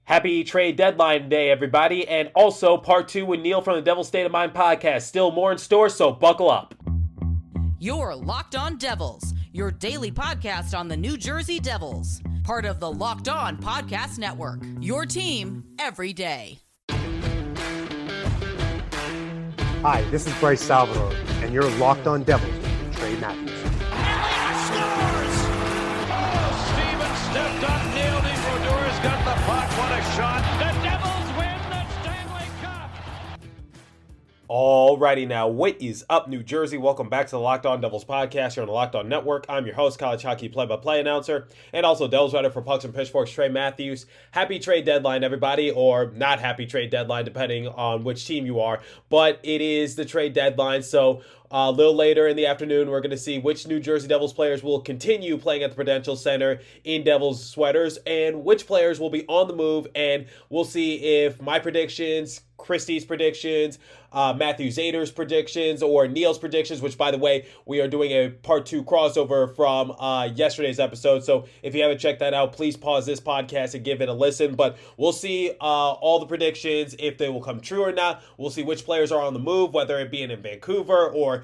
Happy trade deadline day, everybody, and also part 2 with Neil from the Devil's State of Mind podcast. Still more in store, so buckle up. You're Locked On Devils, your daily podcast on the New Jersey Devils. Part of the Locked On Podcast Network, your team every day. Hi, this is Bryce Salvador, and you're Locked On Devils with Trey Matthews. Stepped up, nailed it. Brodor's got the puck. What a shot. The Devils win the Stanley Cup. Alrighty now, what is up, New Jersey? Welcome back to the Locked On Devils podcast here on the Locked On Network. I'm your host, college hockey play-by-play announcer, and also Devils writer for Pucks and Pitchforks, Trey Matthews. Happy trade deadline, everybody, or not happy trade deadline, depending on which team you are. But it is the trade deadline, so a little later in the afternoon, we're going to see which New Jersey Devils players will continue playing at the Prudential Center in Devils sweaters and which players will be on the move. And we'll see if my predictions, Christie's predictions, Matthew Zader's predictions, or Neil's predictions, which, by the way, we are doing a part 2 crossover from yesterday's episode. So if you haven't checked that out, please pause this podcast and give it a listen. But we'll see all the predictions, if they will come true or not. We'll see which players are on the move, whether it be in Vancouver or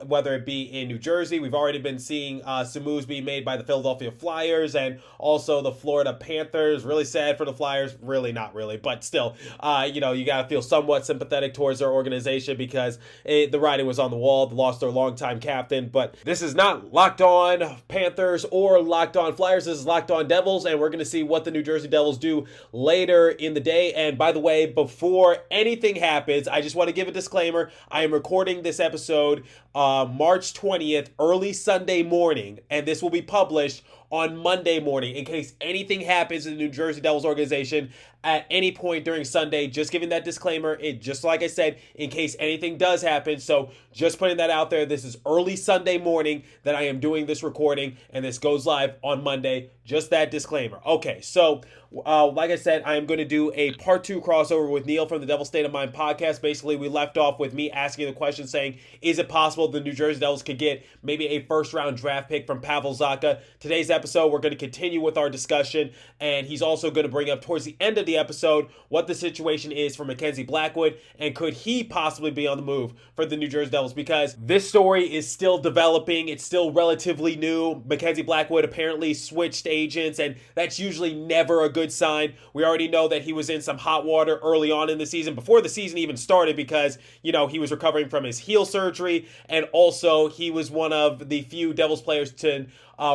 whether it be in New Jersey. We've already been seeing some moves being made by the Philadelphia Flyers and also the Florida Panthers. Really sad for the Flyers. Really not really, but still, you got to feel somewhat sympathetic towards their organization because the writing was on the wall. They lost their longtime captain. But this is not Locked On Panthers or Locked On Flyers. This is Locked On Devils, and we're going to see what the New Jersey Devils do later in the day. And by the way, before anything happens, I just want to give a disclaimer. I am recording this episode March 20th, early Sunday morning, and this will be published on Monday morning in case anything happens in the New Jersey Devils organization at any point during Sunday. Just giving that disclaimer, just like I said, in case anything does happen. So just putting that out there. This is early Sunday morning that I am doing this recording, and this goes live on Monday. Just that disclaimer. Okay, so like I said, I am going to do a part 2 crossover with Neil from the Devil's State of Mind podcast. Basically, we left off with me asking the question saying, is it possible the New Jersey Devils could get maybe a first-round draft pick from Pavel Zacha? Today's episode, we're going to continue with our discussion, and he's also going to bring up towards the end of the episode what the situation is for Mackenzie Blackwood, and could he possibly be on the move for the New Jersey Devils, because this story is still developing. It's still relatively new. Mackenzie Blackwood apparently switched agents, and that's usually never a good sign. We already know that he was in some hot water early on in the season, before the season even started, because, he was recovering from his heel surgery, and also he was one of the few Devils players to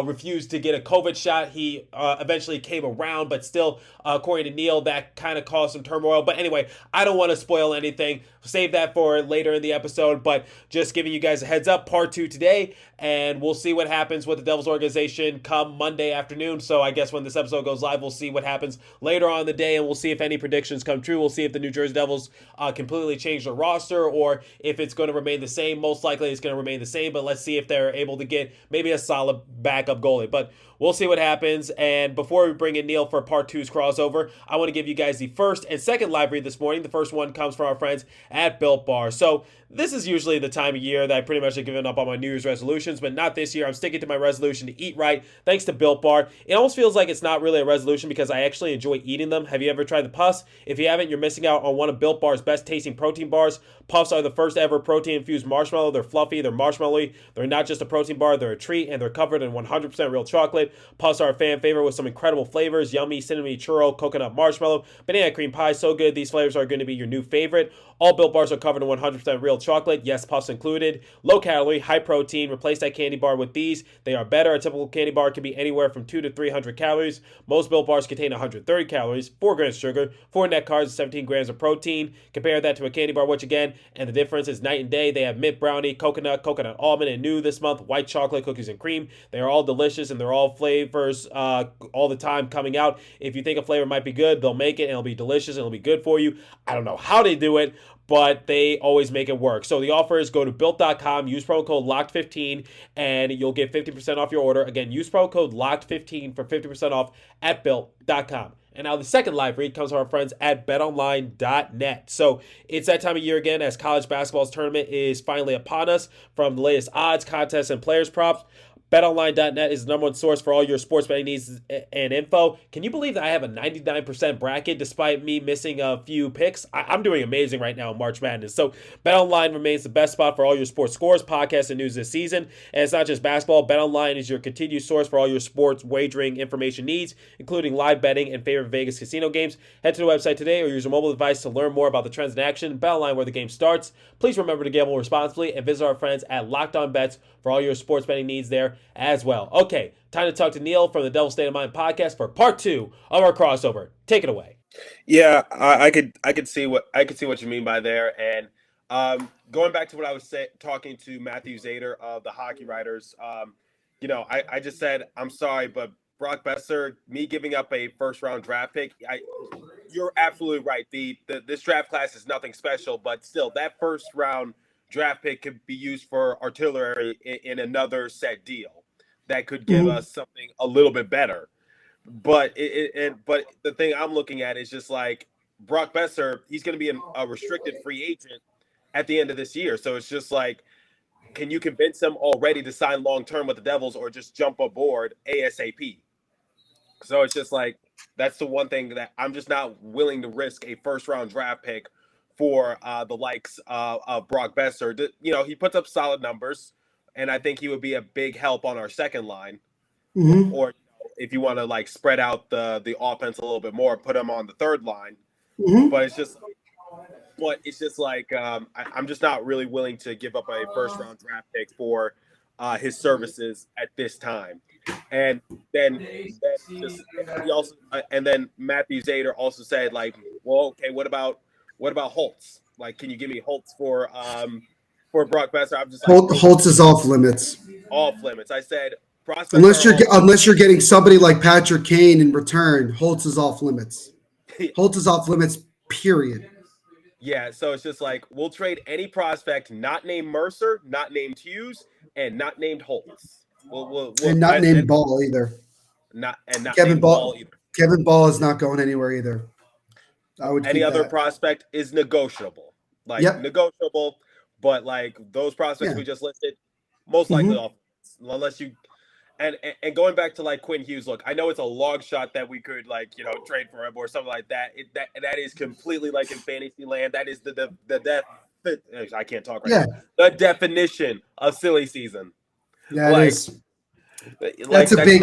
refused to get a COVID shot. He eventually came around, but still, according to Neil, that kind of caused some turmoil. But anyway, I don't want to spoil anything. Save that for later in the episode, but just giving you guys a heads up, part 2 today, and we'll see what happens with the Devils organization come Monday afternoon. So I guess when this episode goes live, we'll see what happens later on in the day, and we'll see if any predictions come true. We'll see if the New Jersey Devils completely change their roster, or if it's going to remain the same. Most likely it's going to remain the same, but let's see if they're able to get maybe a solid backup goalie. But we'll see what happens. And before we bring in Neil for part 2's crossover, I want to give you guys the first and second live read this morning. The first one comes from our friends at Built Bar. So this is usually the time of year that I pretty much have given up on my New Year's resolutions, but not this year. I'm sticking to my resolution to eat right, thanks to Built Bar. It almost feels like it's not really a resolution because I actually enjoy eating them. Have you ever tried the Puffs? If you haven't, you're missing out on one of Built Bar's best tasting protein bars. Puffs are the first ever protein-infused marshmallow. They're fluffy, they're marshmallowy, they're not just a protein bar, they're a treat, and they're covered in 100% real chocolate. Puffs are a fan favorite with some incredible flavors: yummy cinnamon churro, coconut marshmallow, banana cream pie. So good, these flavors are going to be your new favorite. All Built Bars are covered in 100% real chocolate, yes, Puffs included. Low calorie, high protein. Replace that candy bar with these. They are better. A typical candy bar can be anywhere from 200 to 300 calories. Most Built Bars contain 130 calories, 4 grams of sugar, 4 net carbs, and 17 grams of protein. Compare that to a candy bar, which again, and the difference is night and day. They have mint brownie, coconut almond, and new this month, white chocolate cookies and cream. They are all delicious, and they're all flavors all the time coming out. If you think a flavor might be good, they'll make it, and it'll be delicious, and it'll be good for you. I don't know how they do it, but they always make it work. So the offer is go to Built.com, use promo code LOCKED15, and you'll get 50% off your order. Again, use promo code LOCKED15 for 50% off at Built.com. And now the second live read comes from our friends at BetOnline.net. So it's that time of year again as college basketball's tournament is finally upon us. From the latest odds, contests, and players props, BetOnline.net is the number one source for all your sports betting needs and info. Can you believe that I have a 99% bracket despite me missing a few picks? I'm doing amazing right now in March Madness. So BetOnline remains the best spot for all your sports scores, podcasts, and news this season. And it's not just basketball. BetOnline is your continued source for all your sports wagering information needs, including live betting and favorite Vegas casino games. Head to the website today or use your mobile device to learn more about the trends in action. BetOnline, where the game starts. Please remember to gamble responsibly and visit our friends at Locked On Bets for all your sports betting needs there as well. Okay, time to talk to Neil from the Devil's State of Mind podcast for part 2 of our crossover. Take it away. Yeah, I could see what you mean by there. And going back to what I was talking to Matthew Zader of the Hockey Writers, I just said, I'm sorry, but Brock Besser, me giving up a first-round draft pick, you're absolutely right. This draft class is nothing special, but still, that first-round draft pick could be used for artillery in another set deal that could give us something a little bit better. But but the thing I'm looking at is just like Brock Besser, he's going to be a restricted free agent at the end of this year. So it's just like, can you convince him already to sign long-term with the Devils or just jump aboard ASAP? So it's just like, that's the one thing that I'm just not willing to risk a first-round draft pick for the likes of Brock Besser. He puts up solid numbers, and I think he would be a big help on our second line. Or if you want to like spread out the offense a little bit more, put him on the third line. But it's just like I'm just not really willing to give up a first-round draft pick for his services at this time. And then Matthew Zader also said, like, well, okay, what about Holtz? Like, can you give me Holtz for Brock Besser? I'm just like, Holtz is off limits. Off limits. I said unless you're getting somebody like Patrick Kane in return, Holtz is off limits. Holtz is off limits. Period. Yeah, so it's just like, we'll trade any prospect not named Mercer, not named Hughes, and not named Holtz. And not named Ball either. Not Kevin Ball either. Kevin Ball is not going anywhere either. I would. Any other prospect is negotiable, negotiable, but like those prospects we just listed, most likely off, unless you. And going back to like Quinn Hughes, look, I know it's a long shot that we could trade for him or something like that. That is completely like in fantasy land. That is the I can't talk right now. The definition of silly season. Yeah, it is. That's a big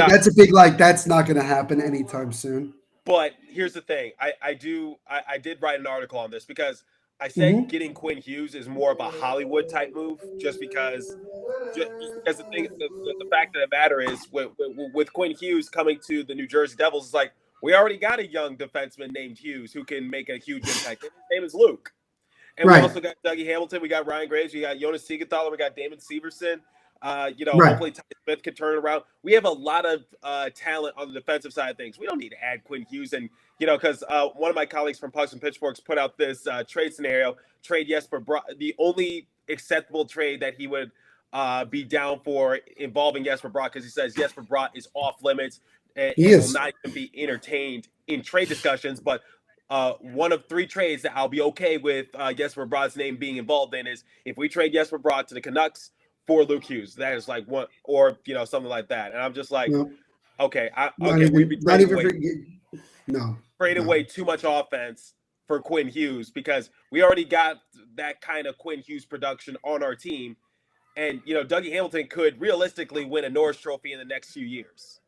that's not going to happen anytime soon. But here's the thing. I did write an article on this because I said getting Quinn Hughes is more of a Hollywood type move just because the fact of the matter is with Quinn Hughes coming to the New Jersey Devils, it's like we already got a young defenseman named Hughes who can make a huge impact. His name is Luke. And we also got Dougie Hamilton, we got Ryan Graves, we got Jonas Siegenthaler, we got Damon Severson. Hopefully Ty Smith can turn around. We have a lot of talent on the defensive side of things. We don't need to add Quinn Hughes. And, because one of my colleagues from Pucks and Pitchforks put out this trade scenario, trade Jesper Bratt. The only acceptable trade that he would be down for involving Jesper Bratt, because he says Jesper Bratt is off limits and will not even be entertained in trade discussions. But one of 3 trades that I'll be okay with Jesper Bratt's name being involved in is if we trade Jesper Bratt to the Canucks for Luke Hughes. That is like one, or something like that. And I'm just like, traded away too much offense for Quinn Hughes because we already got that kind of Quinn Hughes production on our team. And Dougie Hamilton could realistically win a Norris Trophy in the next few years.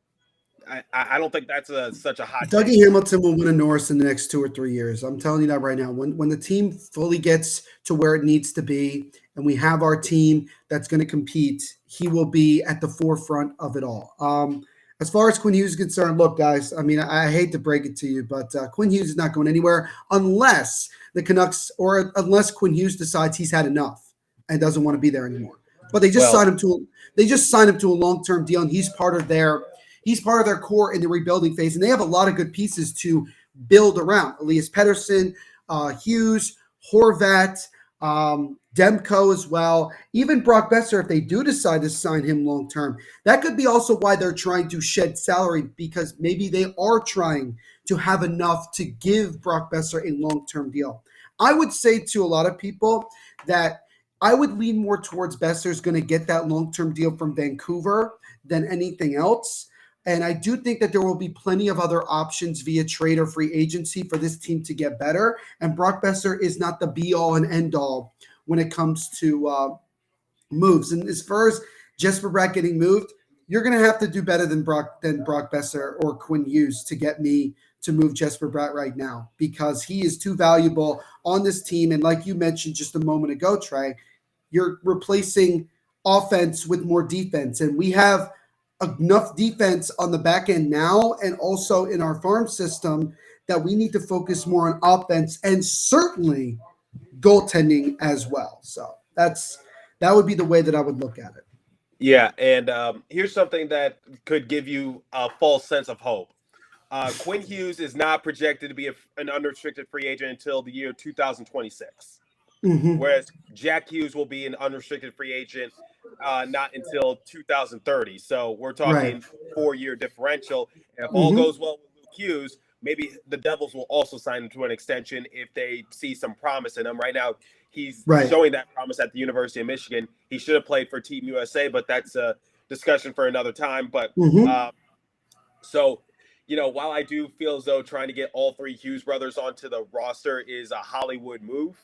I don't think that's such a hot. Dougie Hamilton will win a Norris in the next 2 or 3 years. I'm telling you that right now. When the team fully gets to where it needs to be, and we have our team that's going to compete, he will be at the forefront of it all. As far as Quinn Hughes is concerned, look, guys. I mean, I hate to break it to you, but Quinn Hughes is not going anywhere unless the Canucks or unless Quinn Hughes decides he's had enough and doesn't want to be there anymore. But they just signed him to a long-term deal, and he's part of their core in the rebuilding phase, and they have a lot of good pieces to build around. Elias Pettersson, Hughes, Horvat, Demko as well. Even Brock Besser, if they do decide to sign him long-term, that could be also why they're trying to shed salary, because maybe they are trying to have enough to give Brock Besser a long-term deal. I would say to a lot of people that I would lean more towards Besser's going to get that long-term deal from Vancouver than anything else. And I do think that there will be plenty of other options via trade or free agency for this team to get better. And Brock Besser is not the be-all and end-all when it comes to moves. And as far as Jesper Bratt getting moved, you're going to have to do better than Brock Besser or Quinn Hughes to get me to move Jesper Bratt right now, because he is too valuable on this team. And like you mentioned just a moment ago, Trey, you're replacing offense with more defense. And we have enough defense on the back end now and also in our farm system that we need to focus more on offense and certainly goaltending as well. So that would be the way that I would look at it. Yeah, and here's something that could give you a false sense of hope. Quinn Hughes is not projected to be an unrestricted free agent until the year 2026, whereas Jack Hughes will be an unrestricted free agent not until 2030. So we're talking 4-year differential. And if all goes well with Luke Hughes, maybe the Devils will also sign him to an extension if they see some promise in him. Right now, he's showing that promise at the University of Michigan. He should have played for Team USA, but that's a discussion for another time. But so, you know, while I do feel as though trying to get all three Hughes brothers onto the roster is a Hollywood move,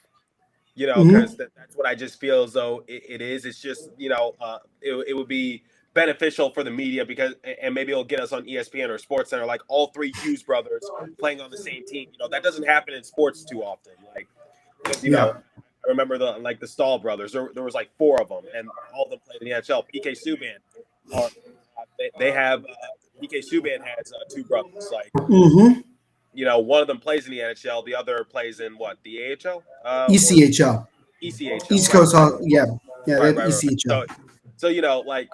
you know, because that's what I just feel as though it is. It's just, you know, it would be beneficial for the media because, and maybe it'll get us on ESPN or SportsCenter, like all three Hughes brothers playing on the same team. You know, that doesn't happen in sports too often. Like, you know, I remember the Stahl brothers. There was like 4 of them, and all of them played in the NHL. PK Subban, they have PK Subban has 2 brothers. Like, you know, one of them plays in the NHL, the other plays in what, the AHL, ECHL, ECHL, East Coast, ECHL. So you know, like,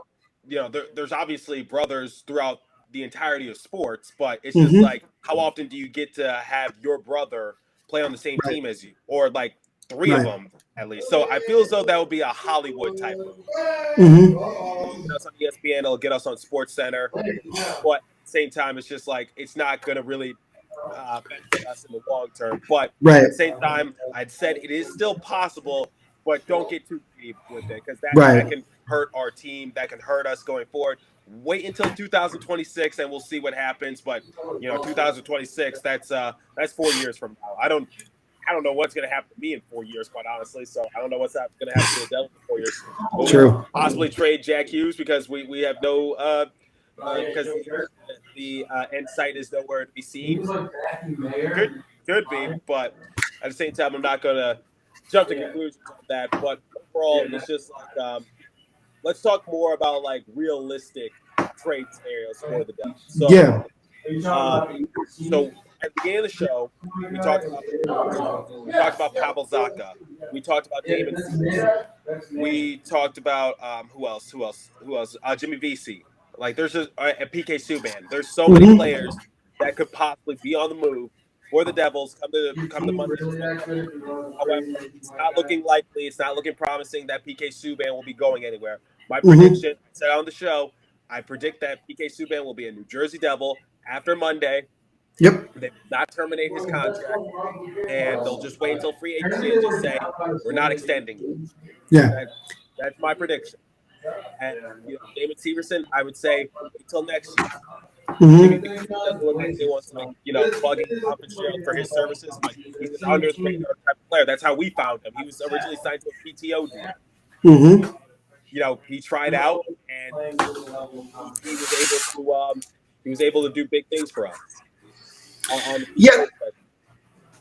you know, there's obviously brothers throughout the entirety of sports, but it's just like, how often do you get to have your brother play on the same team as you, or like 3 of them at least? So I feel as though that would be a Hollywood type move. Get us on ESPN, it'll get us on SportsCenter, but at the same time, it's just like, it's not going to really benefit us in the long term. But at the same time, I'd said it is still possible, but don't get too deep with it, because that can hurt our team. That can hurt us going forward. Wait until 2026 and we'll see what happens. But, you know, 2026, that's 4 years from now. I don't know what's going to happen to me in 4 years, quite honestly. So I don't know what's going to happen to the Devils in 4 years. But True. Possibly trade Jack Hughes because we have no because the end site is nowhere to be seen. Could be, but at the same time, I'm not going to jump to conclusions on that. But overall, it's just like, let's talk more about like realistic trade scenarios for the Devils. So, so at the beginning of the show, we talked about Pavel Zacha. We talked about Damon Severson. We talked about who else? Jimmy Vesey. Like, there's just PK Subban. There's so many players that could possibly be on the move for the Devils come to Monday. However, it's not looking likely. It's not looking promising that PK Subban will be going anywhere. My prediction, I said on the show, I predict that PK Subban will be a New Jersey Devil after Monday. They will not terminate his contract, and they'll just wait until free agency and just say, we're not extending you. That's my prediction. And Damon Severson, I would say until next year. Maybe because he doesn't look like he wants to, plugging Fitzgerald for his services. But he's an under the radar type of player. That's how we found him. He was originally signed to a PTO deal. He tried out, and he was able to do big things for us.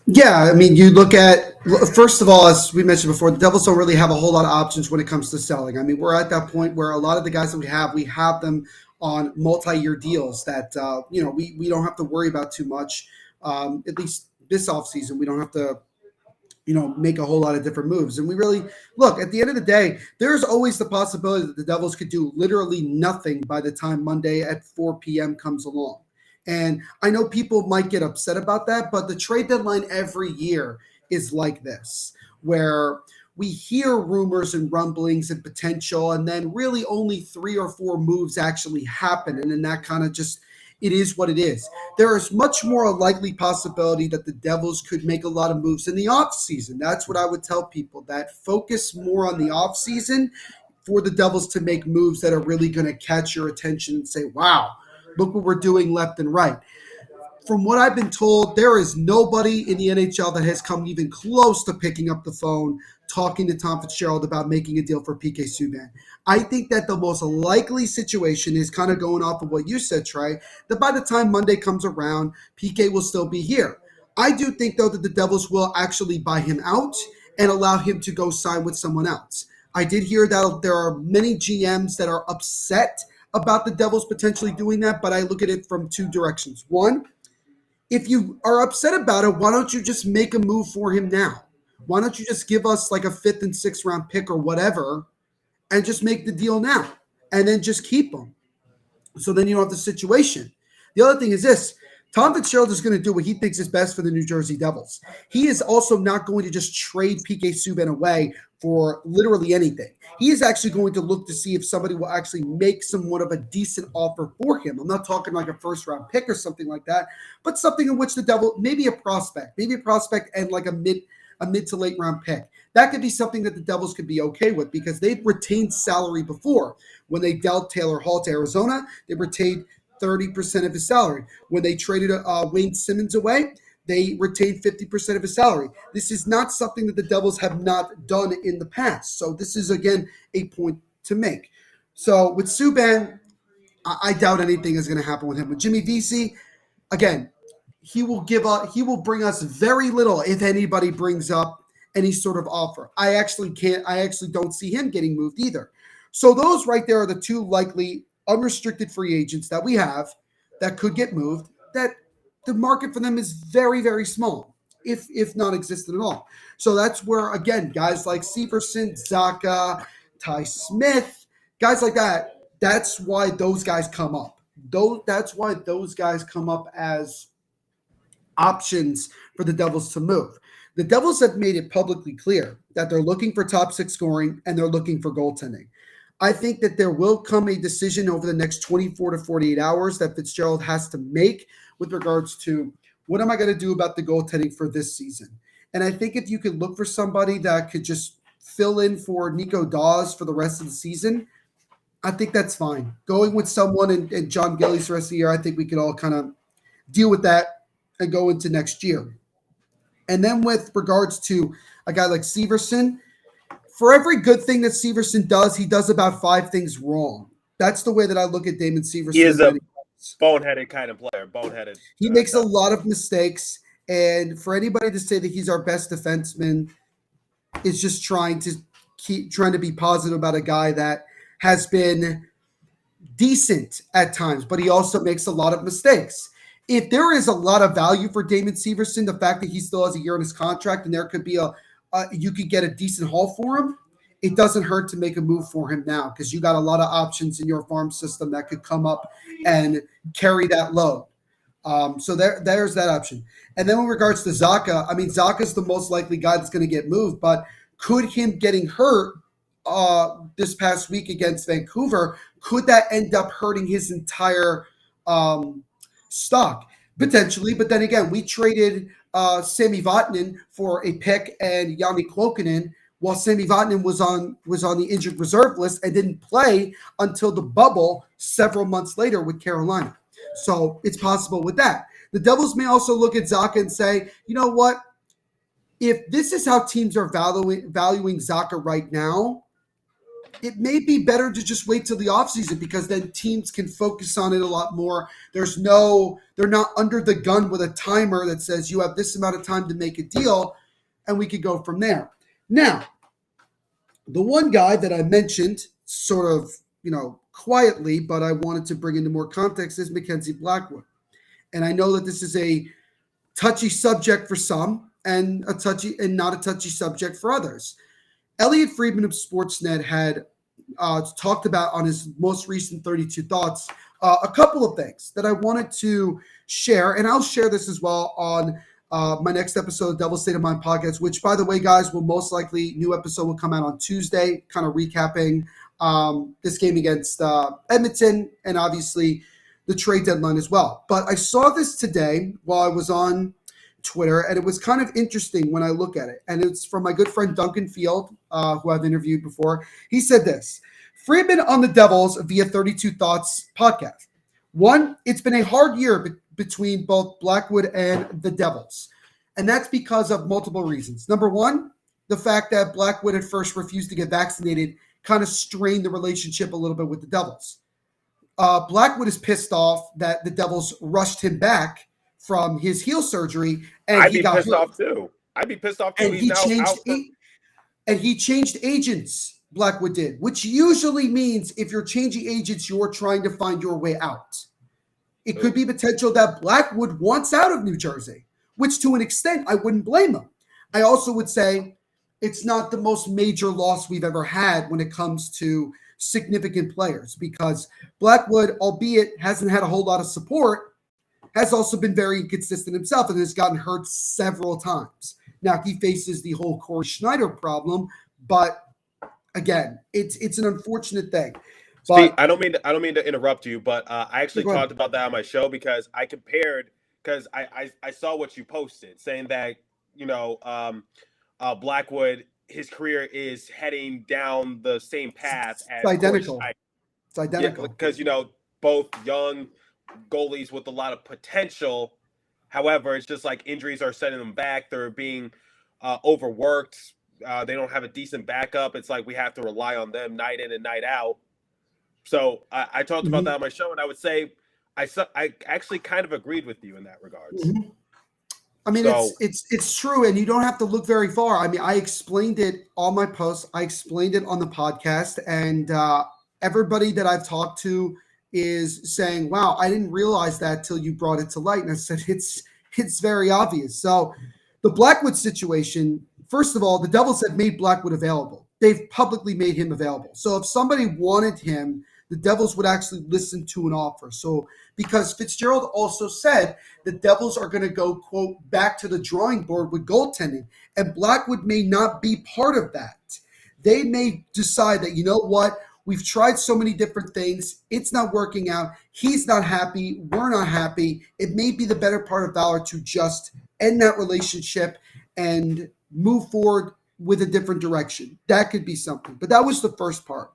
Yeah, I mean, you look at, first of all, as we mentioned before, the Devils don't really have a whole lot of options when it comes to selling. I mean, we're at that point where a lot of the guys that we have them on multi-year deals that, we don't have to worry about too much. At least this offseason, we don't have to, make a whole lot of different moves. And we really, look, at the end of the day, there's always the possibility that the Devils could do literally nothing by the time Monday at 4 p.m. comes along. And I know people might get upset about that, but the trade deadline every year is like this, where we hear rumors and rumblings and potential, and then really only 3 or 4 moves actually happen. And then that kind of just, it is what it is. There is much more a likely possibility that the Devils could make a lot of moves in the offseason. That's what I would tell people, that focus more on the offseason. for the Devils to make moves that are really going to catch your attention and say, wow, look what we're doing left and right. From what I've been told, there is nobody in the NHL that has come even close to picking up the phone, talking to Tom Fitzgerald about making a deal for PK Subban. I think that the most likely situation is kind of going off of what you said, Trey, that by the time Monday comes around, PK will still be here. I do think, though, that the Devils will actually buy him out and allow him to go sign with someone else. I did hear that there are many GMs that are upset about the Devils potentially doing that, but I look at it from two directions. One, if you are upset about it, why don't you just make a move for him now? Why don't you just give us like a 5th and 6th round pick or whatever and just make the deal now and then just keep him? So then you don't have the situation. The other thing is this. Tom Fitzgerald is going to do what he thinks is best for the New Jersey Devils. He is also not going to just trade PK Subban away for literally anything. He is actually going to look to see if somebody will actually make somewhat of a decent offer for him. I'm not talking like a first-round pick or something like that, but something in which the Devil, maybe a prospect and like a mid to late round pick. That could be something that the Devils could be okay with because they've retained salary before. When they dealt Taylor Hall to Arizona, they retained 30% of his salary. When they traded Wayne Simmons away, they retained 50% of his salary. This is not something that the Devils have not done in the past. So this is, again, a point to make. So with Subban, I doubt anything is going to happen with him. With Jimmy Vesey, again, he will bring us very little if anybody brings up any sort of offer. I actually don't see him getting moved either. So those right there are the two likely unrestricted free agents that we have that could get moved, that the market for them is very, very small, if non-existent at all. So that's where, again, guys like Severson, Zacha, Ty Smith, guys like that, that's why those guys come up. That's why those guys come up as options for the Devils to move. The Devils have made it publicly clear that they're looking for top 6 scoring and they're looking for goaltending. I think that there will come a decision over the next 24 to 48 hours that Fitzgerald has to make with regards to what am I going to do about the goaltending for this season. And I think if you could look for somebody that could just fill in for Nico Dawes for the rest of the season, I think that's fine. Going with someone and John Gillies the rest of the year, I think we could all kind of deal with that and go into next year. And then with regards to a guy like Severson, for every good thing that Severson does, he does about 5 things wrong. That's the way that I look at Damon Severson. He is a boneheaded kind of player. Boneheaded. He makes a lot of mistakes. And for anybody to say that he's our best defenseman is just trying to be positive about a guy that has been decent at times, but he also makes a lot of mistakes. If there is a lot of value for Damon Severson, the fact that he still has a year in his contract and there could be you could get a decent haul for him, it doesn't hurt to make a move for him now because you got a lot of options in your farm system that could come up and carry that load. So there's that option. And then in regards to Zacha, I mean, Zacha's the most likely guy that's going to get moved, but could him getting hurt this past week against Vancouver, could that end up hurting his entire stock? Potentially, but then again, we traded Sami Vatanen for a pick and Yanni Klokonen, while Sami Vatanen was on the injured reserve list and didn't play until the bubble several months later with Carolina. So it's possible with that. The Devils may also look at Zacha and say, you know what? If this is how teams are valuing Zacha right now, it may be better to just wait till the offseason because then teams can focus on it a lot more. They're not under the gun with a timer that says you have this amount of time to make a deal, and we could go from there. Now, the one guy that I mentioned sort of, quietly, but I wanted to bring into more context is Mackenzie Blackwood. And I know that this is a touchy subject for some and not a touchy subject for others. Elliot Friedman of Sportsnet had talked about on his most recent 32 Thoughts a couple of things that I wanted to share, and I'll share this as well on my next episode of Devil State of Mind podcast, which, by the way, guys, will most likely, new episode will come out on Tuesday, kind of recapping this game against Edmonton and obviously the trade deadline as well. But I saw this today while I was on Twitter, and it was kind of interesting when I look at it. And it's from my good friend Duncan Field, who I've interviewed before. He said this: Friedman on the Devils via 32 Thoughts podcast. One, it's been a hard year between both Blackwood and the Devils. And that's because of multiple reasons. Number one, the fact that Blackwood at first refused to get vaccinated kind of strained the relationship a little bit with the Devils. Blackwood is pissed off that the Devils rushed him back from his heel surgery, and I'd he be got pissed hurt. off too. I'd be pissed off too. And he changed agents. Blackwood did, which usually means if you're changing agents, you're trying to find your way out. It could be potential that Blackwood wants out of New Jersey, which to an extent, I wouldn't blame him. I also would say it's not the most major loss we've ever had when it comes to significant players, because Blackwood, albeit hasn't had a whole lot of support, has also been very inconsistent himself and has gotten hurt several times. Now, he faces the whole Corey Schneider problem, but again, it's an unfortunate thing. But I don't mean to interrupt you, but I actually talked about that on my show because I compared, because I saw what you posted saying that, Blackwood, his career is heading down the same path as identical. It's identical. Because both young goalies with a lot of potential. However, it's just like injuries are setting them back. They're being overworked. They don't have a decent backup. It's like we have to rely on them night in and night out. So I talked about that on my show, and I would say I actually kind of agreed with you in that regard. Mm-hmm. I mean, it's true, and you don't have to look very far. I mean, I explained it on my post. I explained it on the podcast, and everybody that I've talked to is saying, "Wow, I didn't realize that till you brought it to light." And I said, "It's very obvious." So, the Blackwood situation. First of all, the Devils have made Blackwood available. They've publicly made him available. So, if somebody wanted him, the Devils would actually listen to an offer. So, because Fitzgerald also said the Devils are going to go, quote, back to the drawing board with goaltending, and Blackwood may not be part of that. They may decide that, you know what, we've tried so many different things. It's not working out. He's not happy. We're not happy. It may be the better part of valor to just end that relationship and move forward with a different direction. That could be something. But that was the first part.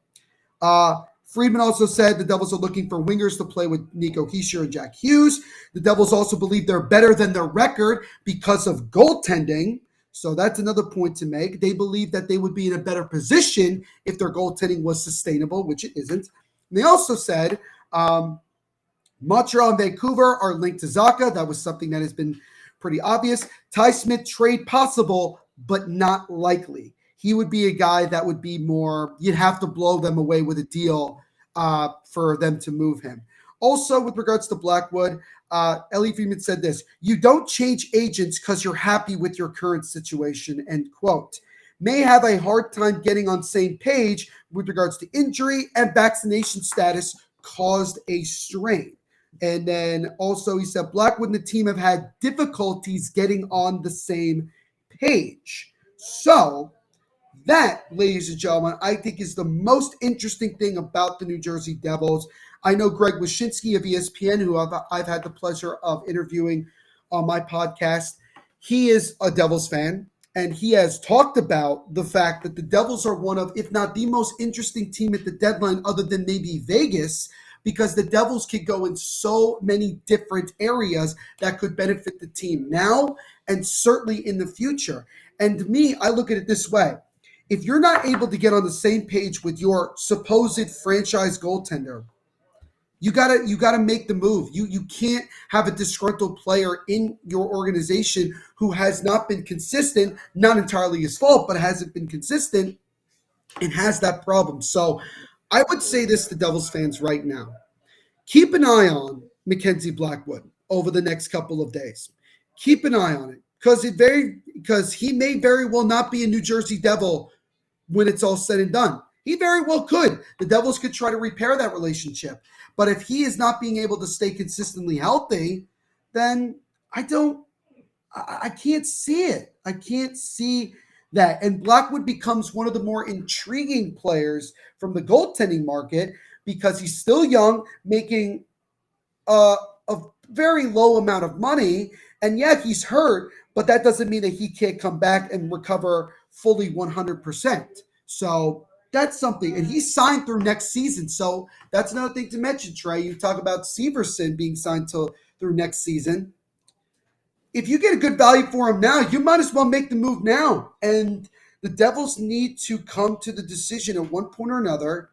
Friedman also said the Devils are looking for wingers to play with Nico Hischier and Jack Hughes. The Devils also believe they're better than their record because of goaltending. So that's another point to make. They believe that they would be in a better position if their goaltending was sustainable, which it isn't. And they also said Montreal and Vancouver are linked to Zacha. That was something that has been pretty obvious. Ty Smith trade possible, but not likely. He would be a guy that would be more, you'd have to blow them away with a deal for them to move him. Also, with regards to Blackwood, Ellie Friedman said this: "You don't change agents because you're happy with your current situation," end quote. May have a hard time getting on same page with regards to injury and vaccination status caused a strain. And then also he said Blackwood and the team have had difficulties getting on the same page. So that, ladies and gentlemen, I think is the most interesting thing about the New Jersey Devils. I know Greg Wyshynski of ESPN, who I've had the pleasure of interviewing on my podcast. He is a Devils fan, and he has talked about the fact that the Devils are one of, if not the most interesting team at the deadline, other than maybe Vegas, because the Devils could go in so many different areas that could benefit the team now and certainly in the future. And to me, I look at it this way. If you're not able to get on the same page with your supposed franchise goaltender, you gotta make the move. You can't have a disgruntled player in your organization who has not been consistent, not entirely his fault, but hasn't been consistent and has that problem. So I would say this to Devils fans right now. Keep an eye on Mackenzie Blackwood over the next couple of days. Keep an eye on it because he may very well not be a New Jersey Devil when it's all said and done. He very well could. The Devils could try to repair that relationship. But if he is not being able to stay consistently healthy, then I can't see it. I can't see that. And Blackwood becomes one of the more intriguing players from the goaltending market because he's still young, making a very low amount of money. And yet he's hurt, but that doesn't mean that he can't come back and recover fully 100%. So that's something. And he's signed through next season. So that's another thing to mention, Trey. You talk about Severson being signed through next season. If you get a good value for him now, you might as well make the move now. And the Devils need to come to the decision at one point or another,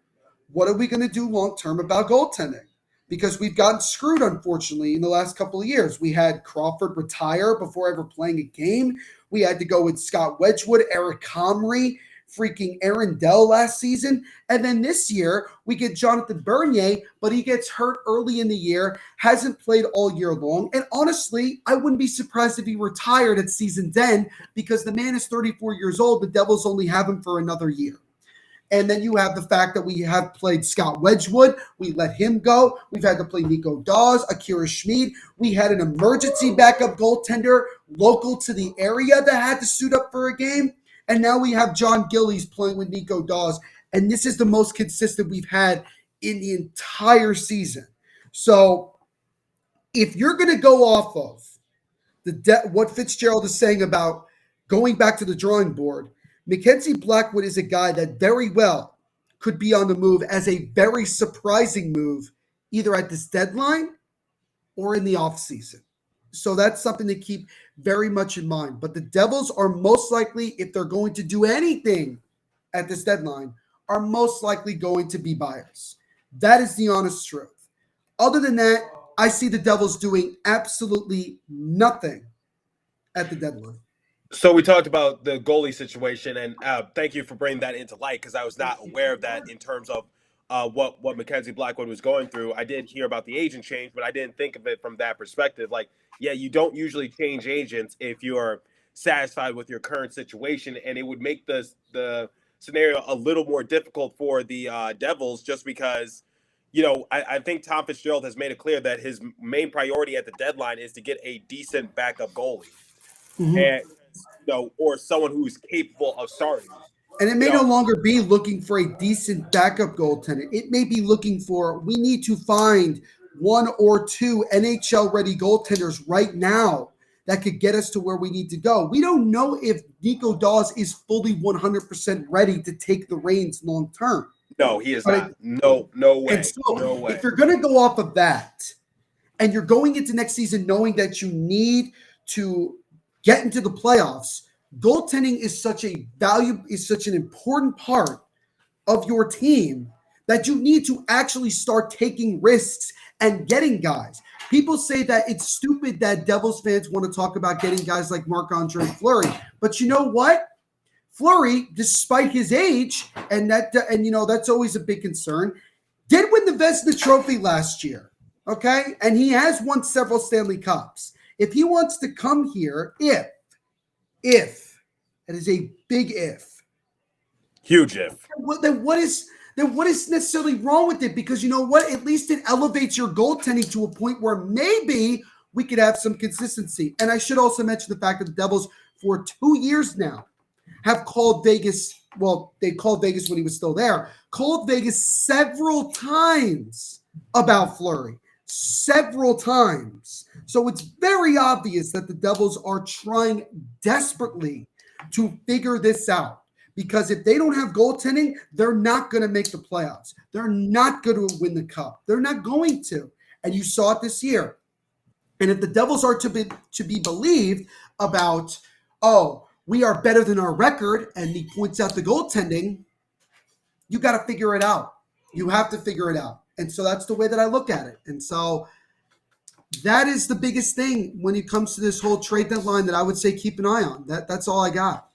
what are we going to do long-term about goaltending? Because we've gotten screwed, unfortunately, in the last couple of years. We had Crawford retire before ever playing a game. We had to go with Scott Wedgwood, Eric Comrie, freaking Aaron Dell last season. And then this year, we get Jonathan Bernier, but he gets hurt early in the year, hasn't played all year long. And honestly, I wouldn't be surprised if he retired at season's end because the man is 34 years old. The Devils only have him for another year. And then you have the fact that we have played Scott Wedgwood. We let him go. We've had to play Nico Dawes, Akira Schmid. We had an emergency backup goaltender local to the area that had to suit up for a game. And now we have John Gillies playing with Nico Dawes. And this is the most consistent we've had in the entire season. So if you're going to go off of what Fitzgerald is saying about going back to the drawing board, Mackenzie Blackwood is a guy that very well could be on the move as a very surprising move, either at this deadline or in the offseason. So that's something to keep very much in mind. But the Devils are most likely, if they're going to do anything at this deadline, are most likely going to be buyers. That is the honest truth. Other than that, I see the Devils doing absolutely nothing at the deadline. So we talked about the goalie situation, and thank you for bringing that into light because I was not aware of that in terms of what Mackenzie Blackwood was going through. I did hear about the agent change, but I didn't think of it from that perspective. Like, yeah, you don't usually change agents if you're satisfied with your current situation, and it would make the scenario a little more difficult for the Devils just because, I think Tom Fitzgerald has made it clear that his main priority at the deadline is to get a decent backup goalie. Mm-hmm. And or someone who's capable of starting. And it may no longer be looking for a decent backup goaltender. It may be looking for, we need to find one or two NHL-ready goaltenders right now that could get us to where we need to go. We don't know if Nico Dawes is fully 100% ready to take the reins long-term. No, he is not. No way. So no way. If you're going to go off of that, and you're going into next season knowing that you need to get into the playoffs, goaltending is such an important part of your team that you need to actually start taking risks and getting guys. People say that it's stupid that Devils fans want to talk about getting guys like Marc-Andre Fleury, but you know what? Fleury, despite his age, and that's always a big concern, did win the Vezina Trophy last year, okay? And he has won several Stanley Cups. If he wants to come here, if, that is a big if. Huge if. Then what is necessarily wrong with it? Because you know what? At least it elevates your goaltending to a point where maybe we could have some consistency. And I should also mention the fact that the Devils for 2 years now have called Vegas. Well, they called Vegas when he was still there. Called Vegas several times about Fleury. Several times. So it's very obvious that the Devils are trying desperately to figure this out. Because if they don't have goaltending, they're not going to make the playoffs. They're not going to win the cup. They're not going to. And you saw it this year. And if the Devils are to be believed about, we are better than our record, and he points out the goaltending, you got to figure it out. You have to figure it out. And so that's the way that I look at it. And so that is the biggest thing when it comes to this whole trade deadline that I would say keep an eye on. That's all I got.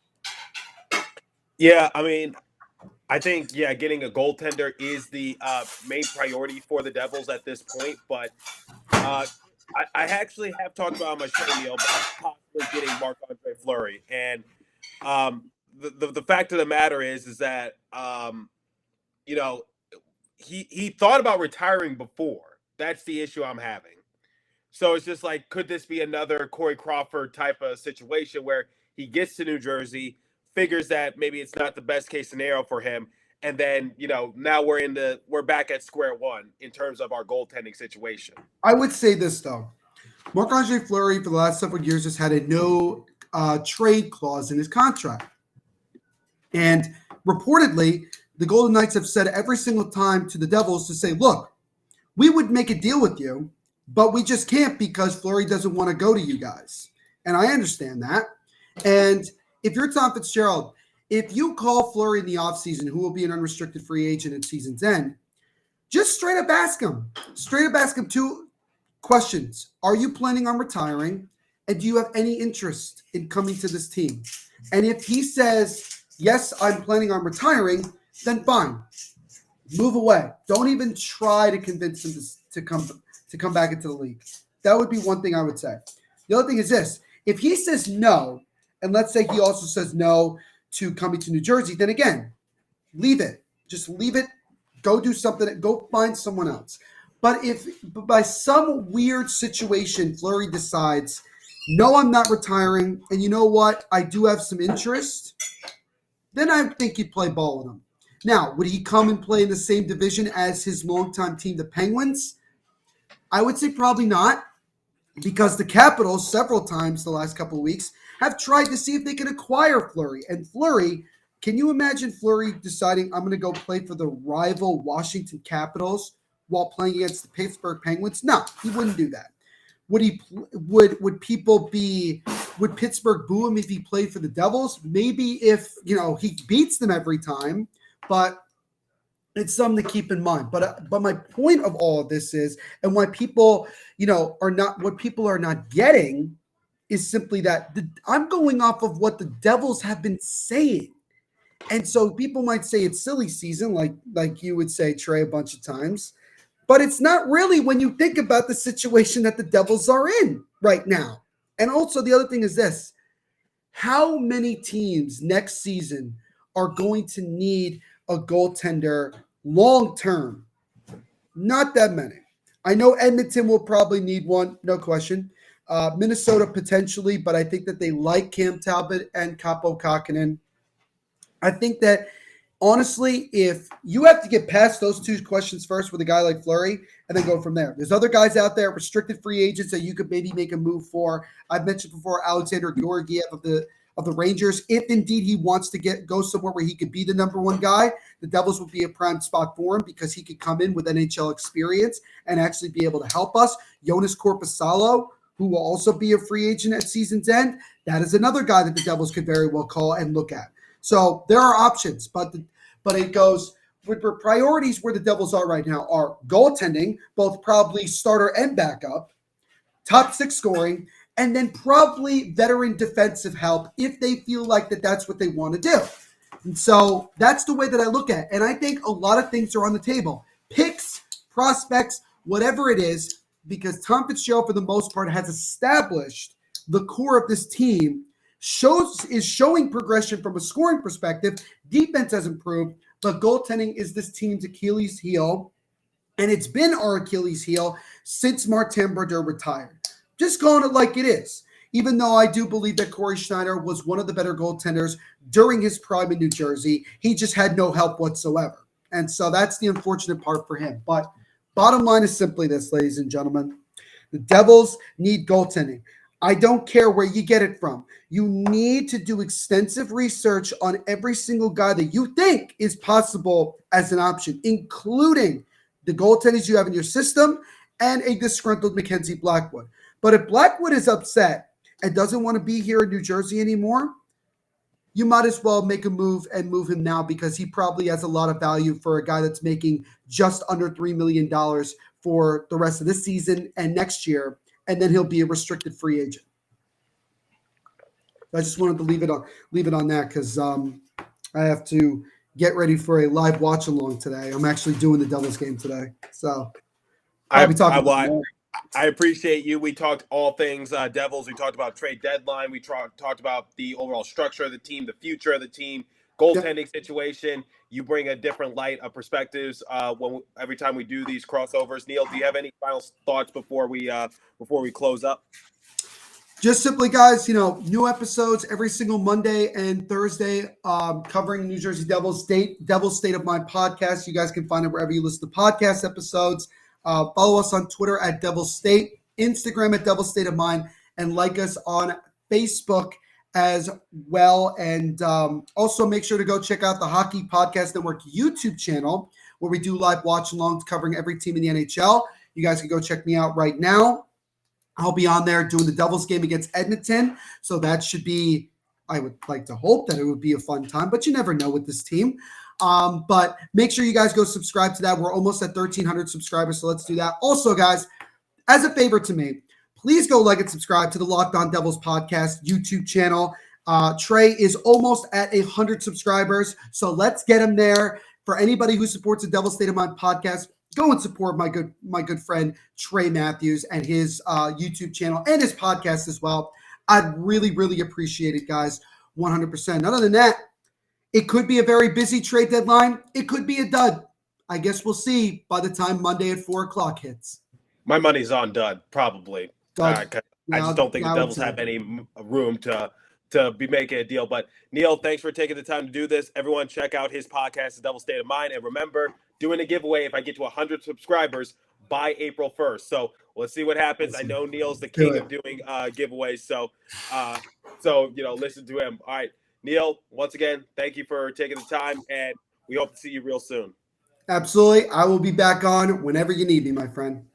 Yeah, I mean, I think, getting a goaltender is the main priority for the Devils at this point. But I actually have talked about on my show, about possibly getting Marc-Andre Fleury. And the fact of the matter is that, he thought about retiring before. That's the issue I'm having. So it's just like, could this be another Corey Crawford type of situation where he gets to New Jersey, figures that maybe it's not the best case scenario for him, and then now we're back at square one in terms of our goaltending situation. I would say this though, Marc-Andre Fleury for the last several years has had a no trade clause in his contract. And reportedly, the Golden Knights have said every single time to the Devils to say, look, we would make a deal with you, but we just can't because Fleury doesn't want to go to you guys. And I understand that. And if you're Tom Fitzgerald, if you call Fleury in the offseason, who will be an unrestricted free agent at season's end, just straight up ask him two questions. Are you planning on retiring? And do you have any interest in coming to this team? And if he says, yes, I'm planning on retiring, then fine. Move away. Don't even try to convince him to come back into the league. That would be one thing I would say. The other thing is this. If he says no, and let's say he also says no to coming to New Jersey, then again, leave it. Just leave it. Go do something. Go find someone else. But if by some weird situation Fleury decides, no, I'm not retiring, and you know what? I do have some interest, then I think you'd play ball with him. Now, would he come and play in the same division as his longtime team, the Penguins? I would say probably not, because the Capitals several times the last couple of weeks have tried to see if they can acquire Fleury. And Fleury, can you imagine Fleury deciding, I'm going to go play for the rival Washington Capitals while playing against the Pittsburgh Penguins? No, he wouldn't do that. Would Pittsburgh boo him if he played for the Devils? Maybe if, he beats them every time, but it's something to keep in mind. But my point of all of this is, and why people, what people are not getting is simply that I'm going off of what the Devils have been saying. And so people might say it's silly season, like you would say, Trey, a bunch of times. But it's not really when you think about the situation that the Devils are in right now. And also the other thing is this. How many teams next season are going to need a goaltender long term? Not that many. I know Edmonton will probably need one, no question. Minnesota potentially, but I think that they like Cam Talbot and Kaapo Kähkönen. I think that, honestly, if you have to get past those two questions first with a guy like Fleury and then go from there. There's other guys out there, restricted free agents that you could maybe make a move for. I've mentioned before Alexander Georgiev of the Rangers. If indeed he wants to go somewhere where he could be the number one guy, the Devils would be a prime spot for him because he could come in with NHL experience and actually be able to help us. Jonas Korpisalo, who will also be a free agent at season's end, that is another guy that the Devils could very well call and look at. So there are options, but it goes with priorities where the Devils are right now are goaltending, both probably starter and backup, top six scoring, and then probably veteran defensive help if they feel like that's what they want to do. And so that's the way that I look at it. And I think a lot of things are on the table. Picks, prospects, whatever it is, because Tom Fitzgerald, for the most part, has established the core of this team, is showing progression from a scoring perspective. Defense has improved, but goaltending is this team's Achilles heel, and it's been our Achilles heel since Martin Brodeur retired. Just calling it like it is, even though I do believe that Corey Schneider was one of the better goaltenders during his prime in New Jersey. He just had no help whatsoever, and so that's the unfortunate part for him. But bottom line is simply this, ladies and gentlemen. The Devils need goaltending. I don't care where you get it from. You need to do extensive research on every single guy that you think is possible as an option, including the goaltenders you have in your system and a disgruntled Mackenzie Blackwood. But if Blackwood is upset and doesn't want to be here in New Jersey anymore, you might as well make a move and move him now, because he probably has a lot of value for a guy that's making just under $3 million for the rest of this season and next year. And then he'll be a restricted free agent. I just wanted to leave it on that because I have to get ready for a live watch along today. I'm actually doing the Devils game today, so I'll be talking. I appreciate you. We talked all things Devils. We talked about trade deadline. We talked about the overall structure of the team, the future of the team, goaltending situation. You bring a different light of perspectives every time we do these crossovers. Neil, do you have any final thoughts before we close up? Just simply, guys, new episodes every single Monday and Thursday, covering New Jersey Devils State of Mind podcast. You guys can find it wherever you listen to podcast episodes. Follow us on Twitter at Devils State, Instagram at Devils State of Mind, and like us on Facebook as well. And also make sure to go check out the Hockey Podcast Network YouTube channel, where we do live watch alongs covering every team in the NHL. You guys can go check me out right now. I'll be on there doing the Devils game against Edmonton. So that should be, I would like to hope that it would be a fun time, but you never know with this team. But make sure you guys go subscribe to that. We're almost at 1,300 subscribers, so let's do that. Also, guys, as a favor to me, please go like and subscribe to the Locked On Devils podcast YouTube channel. Trey is almost at 100 subscribers, so let's get him there. For anybody who supports the Devils State of Mind podcast, go and support my good friend Trey Matthews and his YouTube channel and his podcast as well. I'd really, really appreciate it, guys, 100%. Other than that, it could be a very busy trade deadline. It could be a dud. I guess we'll see by the time Monday at 4 o'clock hits. My money's on dud, probably. Dud. I just don't think the Devils have any room to be making a deal. But Neil, thanks for taking the time to do this. Everyone, check out his podcast, The Devil's State of Mind, and remember, doing a giveaway if I get to 100 subscribers by April 1st. So let's see what happens. I know Neil's the king of doing giveaways, so listen to him. All right, Neil, once again, thank you for taking the time, and we hope to see you real soon. Absolutely. I will be back on whenever you need me, my friend.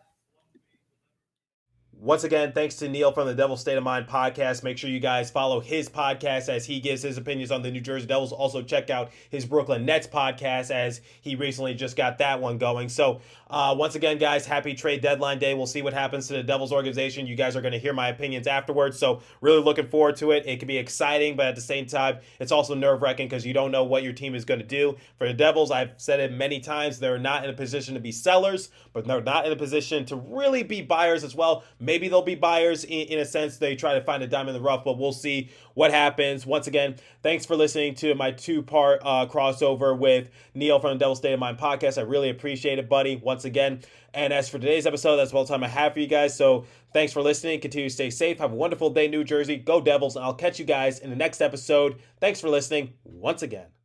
Once again, thanks to Neil from the Devil's State of Mind podcast. Make sure you guys follow his podcast as he gives his opinions on the New Jersey Devils. Also, check out his Brooklyn Nets podcast as he recently just got that one going. So, once again, guys, happy trade deadline day. We'll see what happens to the Devils organization. You guys are going to hear my opinions afterwards. So, really looking forward to it. It can be exciting, but at the same time, it's also nerve-wracking because you don't know what your team is going to do. For the Devils, I've said it many times, they're not in a position to be sellers, but they're not in a position to really be buyers as well. Maybe they'll be buyers in a sense. They try to find a diamond in the rough, but we'll see what happens. Once again, thanks for listening to my two-part crossover with Neil from the Devil's State of Mind podcast. I really appreciate it, buddy, once again. And as for today's episode, that's all the time I have for you guys. So thanks for listening. Continue to stay safe. Have a wonderful day, New Jersey. Go Devils. And I'll catch you guys in the next episode. Thanks for listening once again.